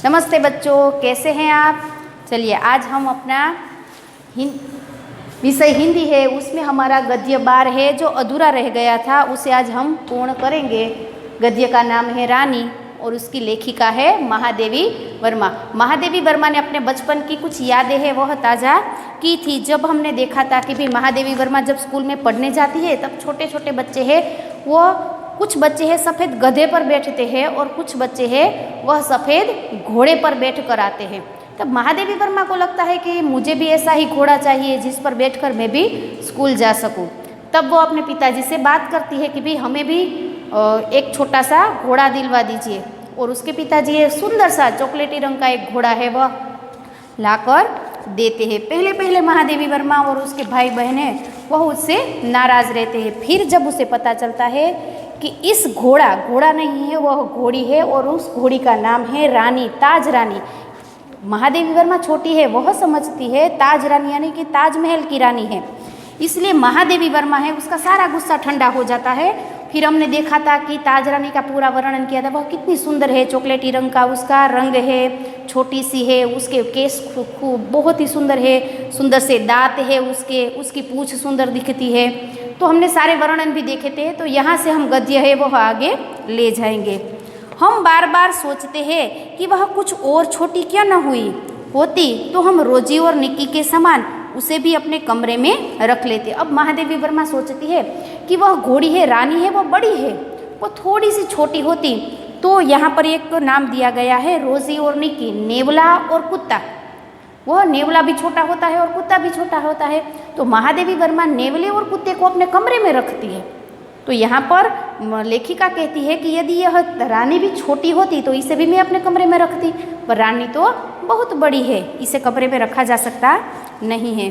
नमस्ते बच्चों, कैसे हैं आप। चलिए आज हम अपना विषय हिंदी है, उसमें हमारा गद्य बार है जो अधूरा रह गया था, उसे आज हम पूर्ण करेंगे। गद्य का नाम है रानी और उसकी लेखिका है महादेवी वर्मा। महादेवी वर्मा ने अपने बचपन की कुछ यादें हैं वह ताज़ा की थी। जब हमने देखा था कि भाई महादेवी वर्मा जब स्कूल में पढ़ने जाती है तब छोटे छोटे बच्चे हैं, वो कुछ बच्चे हैं सफ़ेद गधे पर बैठते हैं और कुछ बच्चे हैं वह सफ़ेद घोड़े पर बैठ कर आते हैं। तब महादेवी वर्मा को लगता है कि मुझे भी ऐसा ही घोड़ा चाहिए जिस पर बैठकर मैं भी स्कूल जा सकूं। तब वो अपने पिताजी से बात करती है कि भाई हमें भी एक छोटा सा घोड़ा दिलवा दीजिए। और उसके पिताजी एक सुंदर सा चॉकलेटी रंग का एक घोड़ा है वह लाकर देते हैं। पहले पहले महादेवी वर्मा और उसके भाई बहनें वह उससे नाराज़ रहते हैं। फिर जब उसे पता चलता है कि इस घोड़ा नहीं है, वह घोड़ी है और उस घोड़ी का नाम है रानी, ताज रानी। महादेवी वर्मा छोटी है, वह समझती है ताज रानी यानी कि ताजमहल की रानी है, इसलिए महादेवी वर्मा है उसका सारा गुस्सा ठंडा हो जाता है। फिर हमने देखा था कि ताज रानी का पूरा वर्णन किया था, वह कितनी सुंदर है, चॉकलेटी रंग का उसका रंग है, छोटी सी है, उसके केस बहुत ही सुंदर है, सुंदर से दांत है उसकी पूंछ सुंदर दिखती है। तो हमने सारे वर्णन भी देखे थे, तो यहाँ से हम गद्य है वह आगे ले जाएंगे। हम बार बार सोचते हैं कि वह कुछ और छोटी क्यों न होती तो हम रोजी और निक्की के समान उसे भी अपने कमरे में रख लेते। अब महादेवी वर्मा सोचती है कि वह घोड़ी है, रानी है, वह बड़ी है, वो थोड़ी सी छोटी होती तो यहाँ पर एक नाम दिया गया है रोजी और निक्की, नेवला और कुत्ता। वह नेवला भी छोटा होता है और कुत्ता भी छोटा होता है, तो महादेवी वर्मा नेवले और कुत्ते को अपने कमरे में रखती है। तो यहाँ पर लेखिका कहती है कि यदि यह रानी भी छोटी होती तो इसे भी मैं अपने कमरे में रखती, पर रानी तो बहुत बड़ी है, इसे कमरे में रखा जा सकता नहीं है।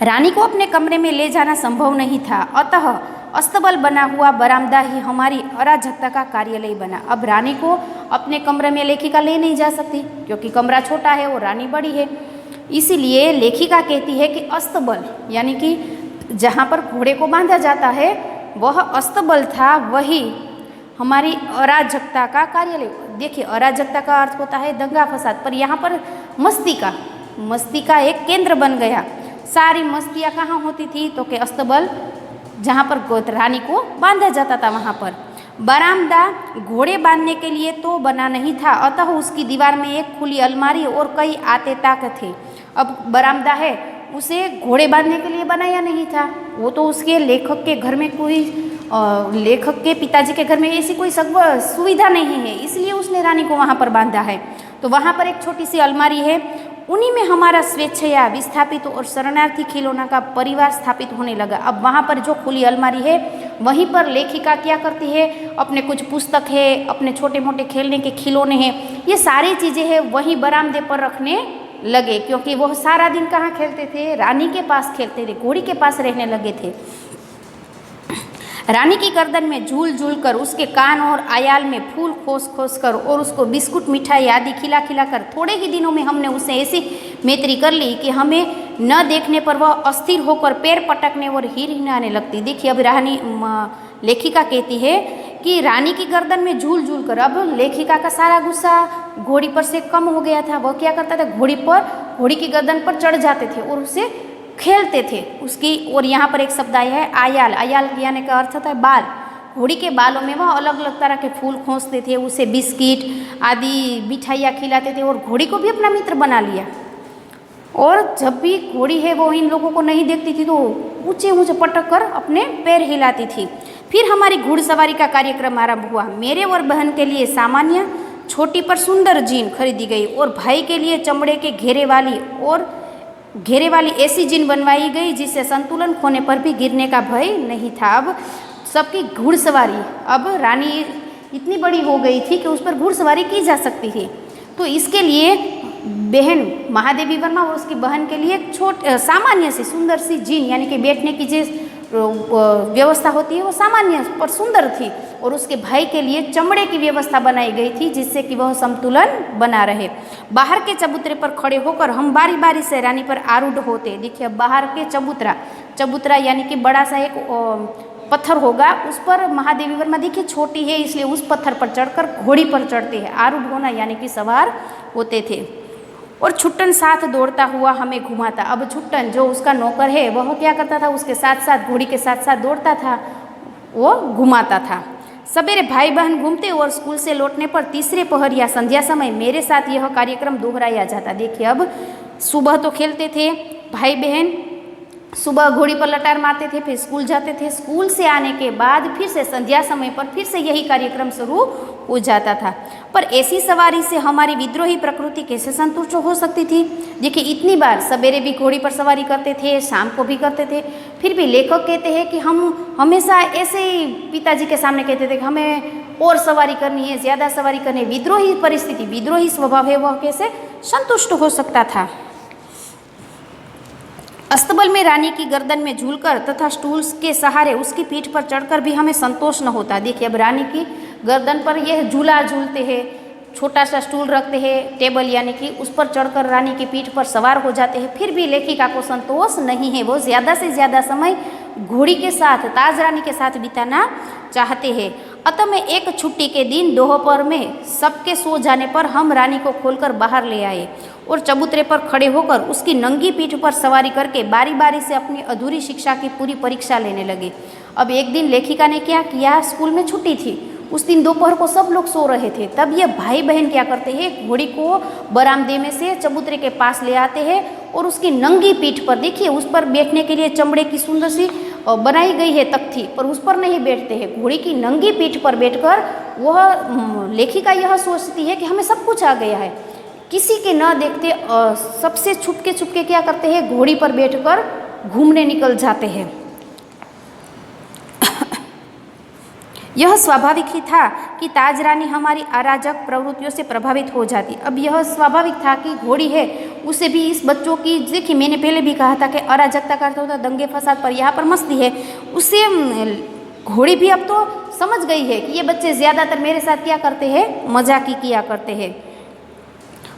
रानी को अपने कमरे में ले जाना संभव नहीं था, अतः अस्तबल बना हुआ बरामदा ही हमारी अराजकता का कार्यालय बना। अब रानी को अपने कमरे में लेखिका ले नहीं जा सकती क्योंकि कमरा छोटा है और रानी बड़ी है, इसीलिए लेखिका कहती है कि अस्तबल यानी कि जहाँ पर घोड़े को बांधा जाता है वह अस्तबल था, वही हमारी अराजकता का कार्यालय। देखिए अराजकता का अर्थ होता है दंगा फसाद, पर यहाँ पर मस्ती का एक केंद्र बन गया। सारी मस्तियाँ कहाँ होती थी तो कि अस्तबल जहाँ पर रानी को बांधा जाता था वहाँ पर। बरामदा घोड़े बांधने के लिए तो बना नहीं था, अतः उसकी दीवार में एक खुली अलमारी और कई आते ताक थे। अब बरामदा है उसे घोड़े बांधने के लिए बनाया नहीं था, वो तो उसके लेखक के घर में लेखक के पिताजी के घर में ऐसी कोई सुविधा नहीं है, इसलिए उसने रानी को वहाँ पर बांधा है। तो वहाँ पर एक छोटी सी अलमारी है, उन्हीं में हमारा स्वेच्छया विस्थापित और शरणार्थी खिलौना का परिवार स्थापित होने लगा। अब वहाँ पर जो खुली अलमारी है वहीं पर लेखिका क्या करती है, अपने कुछ पुस्तक है, अपने छोटे मोटे खेलने के खिलौने हैं, ये सारी चीज़ें हैं वहीं बरामदे पर रखने लगे, क्योंकि वह सारा दिन कहाँ खेलते थे, रानी के पास खेलते थे, घोड़ी के पास रहने लगे थे। रानी की गर्दन में झूल कर, उसके कान और आयाल में फूल खोस कर और उसको बिस्कुट मिठाई आदि खिला कर थोड़े ही दिनों में हमने उससे ऐसी मैत्री कर ली कि हमें न देखने पर वह अस्थिर होकर पैर पटकने और हिरहिराने लगती। देखिए अब लेखिका कहती है कि रानी की गर्दन में झूल कर, अब लेखिका का सारा गुस्सा घोड़ी पर से कम हो गया था। वह क्या करता था, घोड़ी की गर्दन पर चढ़ जाते थे और उससे खेलते थे उसकी। और यहाँ पर एक शब्द आया है आयाल यानी का अर्थ होता है बाल। घोड़ी के बालों में वह अलग अलग तरह के फूल खोसते थे, उसे बिस्किट आदि मिठाइयाँ खिलाते थे और घोड़ी को भी अपना मित्र बना लिया। और जब भी घोड़ी है वो इन लोगों को नहीं देखती थी तो ऊंचे पटक कर अपने पैर हिलाती थी। फिर हमारी घुड़सवारी का कार्यक्रम आरंभ हुआ। मेरे और बहन के लिए सामान्य छोटी पर सुंदर जीन खरीदी गई और भाई के लिए चमड़े के घेरे वाली ऐसी जीन बनवाई गई जिससे संतुलन खोने पर भी गिरने का भय नहीं था। अब सबकी घुड़सवारी, अब रानी इतनी बड़ी हो गई थी कि उस पर घुड़सवारी की जा सकती थी, तो इसके लिए बहन महादेवी वर्मा और उसकी बहन के लिए सामान्य सी सुंदर सी जीन यानी कि बैठने की जिस व्यवस्था होती है वो सामान्य पर सुंदर थी, और उसके भाई के लिए चमड़े की व्यवस्था बनाई गई थी जिससे कि वह संतुलन बना रहे। बाहर के चबूतरे पर खड़े होकर हम बारी बारी से रानी पर आरूढ़ होते। देखिए बाहर के चबूतरा यानी कि बड़ा सा एक पत्थर होगा उस पर महादेवी वर्मा देखिए छोटी है इसलिए उस पत्थर पर चढ़कर घोड़ी पर चढ़ते हैं, आरूढ़ होना यानी कि सवार होते थे। और छुट्टन साथ दौड़ता हुआ हमें घुमाता। अब छुट्टन जो उसका नौकर है वह क्या करता था, उसके साथ साथ घोड़ी के साथ साथ दौड़ता था, वो घुमाता था। सवेरे भाई बहन घूमते और स्कूल से लौटने पर तीसरे पहर या संध्या समय मेरे साथ यह कार्यक्रम दोहराया जाता। देखिए अब सुबह तो खेलते थे भाई बहन, सुबह घोड़ी पर लटार मारते थे, फिर स्कूल जाते थे, स्कूल से आने के बाद फिर से संध्या समय पर फिर से यही कार्यक्रम शुरू हो जाता था। पर ऐसी सवारी से हमारी विद्रोही प्रकृति कैसे संतुष्ट हो सकती थी। देखिए इतनी बार सवेरे भी घोड़ी पर सवारी करते थे, शाम को भी करते थे, फिर भी लेखक कहते हैं कि हम हमेशा ऐसे ही पिताजी के सामने कहते थे कि हमें और सवारी करनी है, ज़्यादा सवारी करनी है। विद्रोही परिस्थिति, विद्रोही स्वभाव है, वह कैसे संतुष्ट हो सकता था। अस्तबल में रानी की गर्दन में झूलकर तथा स्टूल के सहारे उसकी पीठ पर चढ़कर भी हमें संतोष न होता। देखिए अब रानी की गर्दन पर यह झूला झूलते हैं, छोटा सा स्टूल रखते हैं, टेबल यानी कि उस पर चढ़कर रानी की पीठ पर सवार हो जाते हैं, फिर भी लेखिका को संतोष नहीं है। वो ज़्यादा से ज़्यादा समय घोड़ी के साथ, ताज रानी के साथ बिताना चाहते हैं। अतः मैं एक छुट्टी के दिन दोपहर में सबके सो जाने पर हम रानी को खोलकर बाहर ले आए और चबूतरे पर खड़े होकर उसकी नंगी पीठ पर सवारी करके बारी बारी से अपनी अधूरी शिक्षा की पूरी परीक्षा लेने लगे। अब एक दिन लेखिका ने क्या किया, स्कूल में छुट्टी थी, उस दिन दोपहर को सब लोग सो रहे थे, तब ये भाई बहन क्या करते हैं, घोड़ी को बरामदे में से चबूतरे के पास ले आते हैं और उसकी नंगी पीठ पर, देखिए उस पर बैठने के लिए चमड़े की सुंदर सी बनाई गई है तख्ती, पर उस पर नहीं बैठते हैं, घोड़ी की नंगी पीठ पर बैठकर वह लेखिका यह सोचती है कि हमें सब कुछ आ गया है, किसी के न देखते सबसे छुपके छुपके क्या करते हैं, घोड़ी पर बैठकर घूमने निकल जाते हैं। यह स्वाभाविक ही था कि ताज रानी हमारी अराजक प्रवृत्तियों से प्रभावित हो जाती। अब यह स्वाभाविक था कि घोड़ी है उसे भी इस बच्चों की, देखिए मैंने पहले भी कहा था कि अराजकता का अर्थ होता दंगे फसाद, पर यहाँ पर मस्ती है, उससे घोड़ी भी अब तो समझ गई है कि ये बच्चे ज़्यादातर मेरे साथ क्या करते हैं, मजाकी किया करते हैं।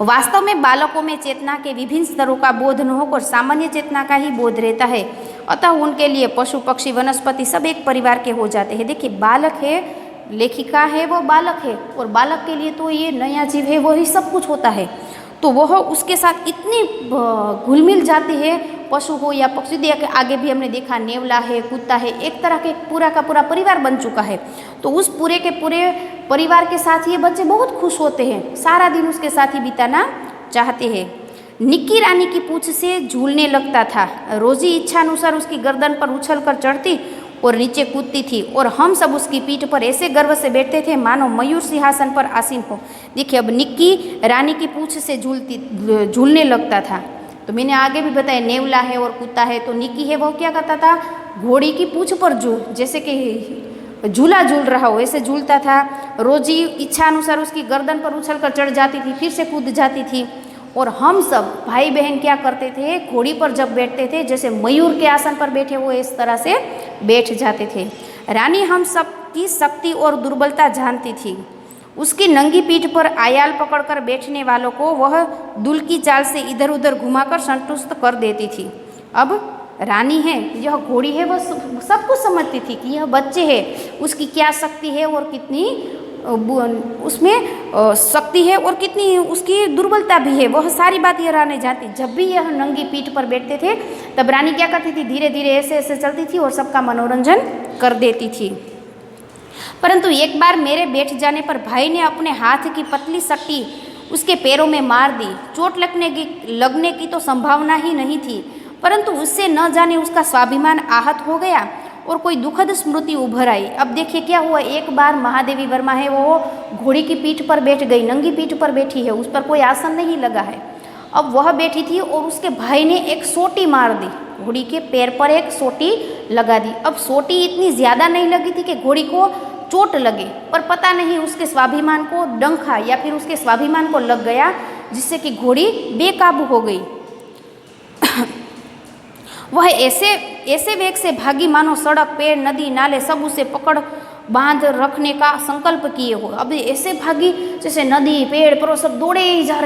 वास्तव में बालकों में चेतना के विभिन्न स्तरों का बोध न होकर सामान्य चेतना का ही बोध रहता है, अतः उनके लिए पशु पक्षी वनस्पति सब एक परिवार के हो जाते हैं। देखिए बालक है, लेखिका है, वो बालक है, और बालक के लिए तो ये नया जीव है, वही सब कुछ होता है, तो वह उसके साथ इतनी घुल मिल जाती है, पशु हो या पक्षी। देखिए आगे भी हमने देखा नेवला है, कुत्ता है, एक तरह के पूरा का पूरा परिवार बन चुका है, तो उस पूरे के पूरे परिवार के साथ ये बच्चे बहुत खुश होते हैं, सारा दिन उसके साथ ही बिताना चाहते हैं। निक्की रानी की पूंछ से झूलने लगता था, रोजी इच्छा अनुसार उसकी गर्दन पर उछल कर चढ़ती और नीचे कूदती थी, और हम सब उसकी पीठ पर ऐसे गर्व से बैठते थे मानो मयूर सिंहासन पर आसीन हो। देखिए अब निक्की रानी की पूंछ से झूलने लगता था, तो मैंने आगे भी बताया नेवला है और कुत्ता है, तो निक्की है वो क्या करता था, घोड़ी की पूंछ पर जैसे कि झूला झूल रहा हो ऐसे झूलता था। रोजी इच्छा अनुसार उसकी गर्दन पर उछल कर चढ़ जाती थी, फिर से कूद जाती थी, और हम सब भाई बहन क्या करते थे, घोड़ी पर जब बैठते थे जैसे मयूर के आसन पर बैठे हुए इस तरह से बैठ जाते थे। रानी हम सब की शक्ति और दुर्बलता जानती थी, उसकी नंगी पीठ पर आयाल पकड़कर बैठने वालों को वह दुल की चाल से इधर उधर घुमाकर संतुष्ट कर देती थी। अब रानी है, यह घोड़ी है, वह सब कुछ समझती थी कि यह बच्चे है, उसकी क्या शक्ति है और कितनी उसमें शक्ति है और कितनी उसकी दुर्बलता भी है, वह सारी बात यह रानी जानती। जब भी यह नंगी पीठ पर बैठते थे तब रानी क्या करती थी, धीरे धीरे ऐसे ऐसे चलती थी और सबका मनोरंजन कर देती थी। परंतु एक बार मेरे बैठ जाने पर भाई ने अपने हाथ की पतली सट्टी उसके पैरों में मार दी। चोट लगने की तो संभावना ही नहीं थी, परंतु उससे न जाने उसका स्वाभिमान आहत हो गया और कोई दुखद स्मृति उभर आई। अब देखिए क्या हुआ, एक बार महादेवी वर्मा है वो घोड़ी की पीठ पर बैठ गई, नंगी पीठ पर बैठी है, उस पर कोई आसन नहीं लगा है। अब वह बैठी थी और उसके भाई ने एक सोटी मार दी, घोड़ी के पैर पर एक सोटी लगा दी। अब सोटी इतनी ज़्यादा नहीं लगी थी कि घोड़ी को चोट लगे, पर पता नहीं उसके स्वाभिमान को डंखा या फिर उसके स्वाभिमान को लग गया, जिससे कि घोड़ी बेकाबू हो गई। वह ऐसे वेग से भागी मानो सड़क, पेड़, नदी, नाले सब उसे पकड़ बांध रखने का संकल्प किए हो। अब ऐसे भागी जैसे नदी, पेड़, पर्वत सब दौड़े ही जा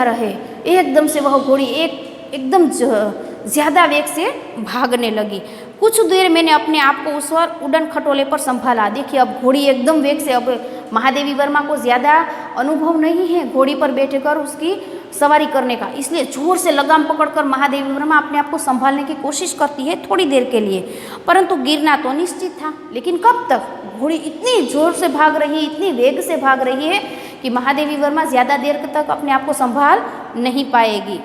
रहे। एकदम से वह घोड़ी एकदम ज़्यादा वेग से भागने लगी। कुछ देर मैंने अपने आप को उस उड़न खटोले पर संभाला। देखिए अब घोड़ी एकदम वेग से, अब महादेवी वर्मा को ज़्यादा अनुभव नहीं है घोड़ी पर बैठकर उसकी सवारी करने का, इसलिए जोर से लगाम पकड़कर महादेवी वर्मा अपने आप को संभालने की कोशिश करती है थोड़ी देर के लिए, परंतु गिरना तो निश्चित था। लेकिन कब तक? घोड़ी इतनी जोर से भाग रही है, इतनी वेग से भाग रही है कि महादेवी वर्मा ज़्यादा देर तक अपने आप को संभाल नहीं पाएगी।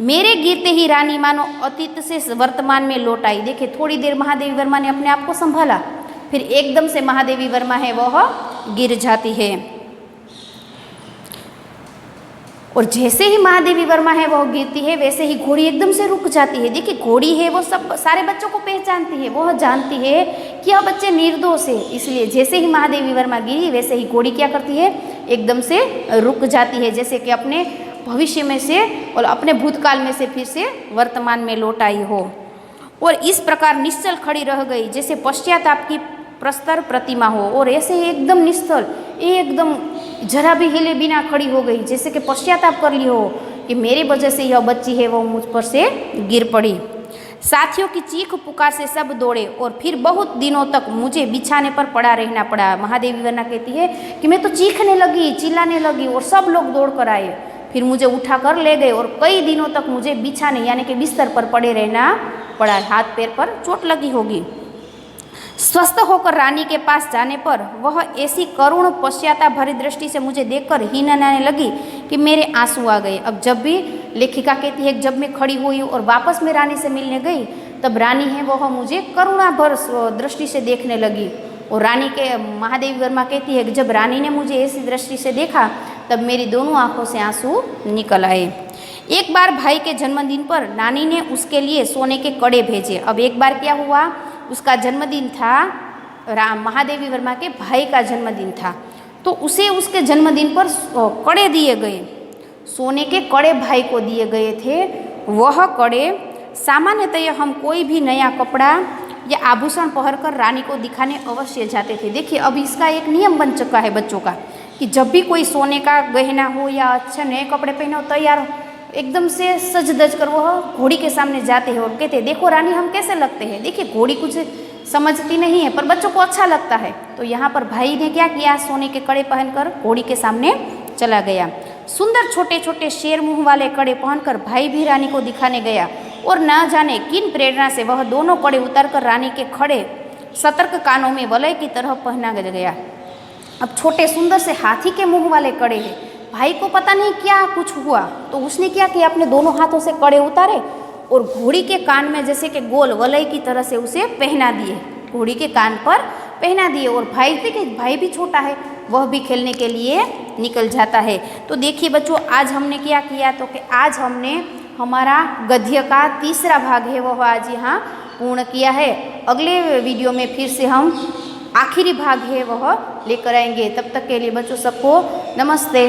मेरे गिरते ही रानी मानो अतीत से वर्तमान में लौट आई। देखिए थोड़ी देर महादेवी वर्मा ने अपने आप को संभाला, फिर एकदम से महादेवी वर्मा है वह गिर जाती है। और जैसे ही महादेवी वर्मा है वह गिरती है, वैसे ही घोड़ी एकदम से रुक जाती है। देखिए घोड़ी है वो सब सारे बच्चों को पहचानती है, वह जानती है कि यह बच्चे निर्दोष है, इसलिए जैसे ही महादेवी वर्मा गिरी वैसे ही घोड़ी क्या करती है, एकदम से रुक जाती है, जैसे कि अपने भविष्य में से और अपने भूतकाल में से फिर से वर्तमान में लौट आई हो। और इस प्रकार निश्चल खड़ी रह गई जैसे पश्चाताप की प्रस्तर प्रतिमा हो, और ऐसे ही एकदम निश्चल, एकदम जरा भी हिले बिना खड़ी हो गई, जैसे कि पश्चाताप कर ली हो कि मेरे वजह से यह बच्ची है वो मुझ पर से गिर पड़ी। साथियों की चीख पुकार से सब दौड़े और फिर बहुत दिनों तक मुझे बिछाने पर पड़ा रहना पड़ा। महादेवी वर्मा कहती है कि मैं तो चीखने लगी, चिल्लाने लगी और सब लोग दौड़ कर आए, फिर मुझे उठा कर ले गए और कई दिनों तक मुझे बिछाने यानी कि बिस्तर पर पड़े रहना पड़ा। हाथ पैर पर चोट लगी होगी। स्वस्थ होकर रानी के पास जाने पर वह ऐसी करुण पश्चाताप भरी दृष्टि से मुझे देखकर हीननाने लगी कि मेरे आंसू आ गए। अब जब भी लेखिका कहती है कि जब मैं खड़ी हुई और वापस मैं रानी से मिलने गई, तब रानी है वह मुझे करुणा भर दृष्टि से देखने लगी। और रानी के महादेवी वर्मा कहती है कि जब रानी ने मुझे ऐसी दृष्टि से देखा तब मेरी दोनों आंखों से आंसू निकल आए। एक बार भाई के जन्मदिन पर नानी ने उसके लिए सोने के कड़े भेजे। अब एक बार क्या हुआ, उसका जन्मदिन था, महादेवी वर्मा के भाई का जन्मदिन था, तो उसे उसके जन्मदिन पर कड़े दिए गए, सोने के कड़े भाई को दिए गए थे। वह कड़े सामान्यतः हम कोई भी नया कपड़ा या आभूषण पहनकर रानी को दिखाने अवश्य जाते थे। देखिए अब इसका एक नियम बन चुका है बच्चों का कि जब भी कोई सोने का गहना हो या अच्छे नए कपड़े पहने हो, तैयार एकदम से सज धज कर वह घोड़ी के सामने जाते हैं और कहते हैं देखो रानी हम कैसे लगते हैं। देखिए घोड़ी कुछ समझती नहीं है पर बच्चों को अच्छा लगता है। तो यहाँ पर भाई ने क्या किया, सोने के कड़े पहनकर घोड़ी के सामने चला गया। सुंदर छोटे छोटे शेर मुंह वाले कड़े पहनकर भाई भी रानी को दिखाने गया और न जाने किन प्रेरणा से वह दोनों कड़े उतारकर रानी के खड़े सतर्क कानों में वलय की तरह पहना गया। अब छोटे सुंदर से हाथी के मुंह वाले कड़े हैं। भाई को पता नहीं क्या कुछ हुआ, तो उसने क्या किया, अपने दोनों हाथों से कड़े उतारे और घोड़ी के कान में जैसे कि गोल वलय की तरह से उसे पहना दिए, घोड़ी के कान पर पहना दिए। और भाई देखिए भाई भी छोटा है, वह भी खेलने के लिए निकल जाता है। तो देखिए बच्चों आज हमने क्या किया, तो कि आज हमने हमारा गद्य का तीसरा भाग है वह आज यहाँ पूर्ण किया है। अगले वीडियो में फिर से हम आखिरी भाग है वह लेकर आएंगे। तब तक के लिए बच्चों सबको नमस्ते।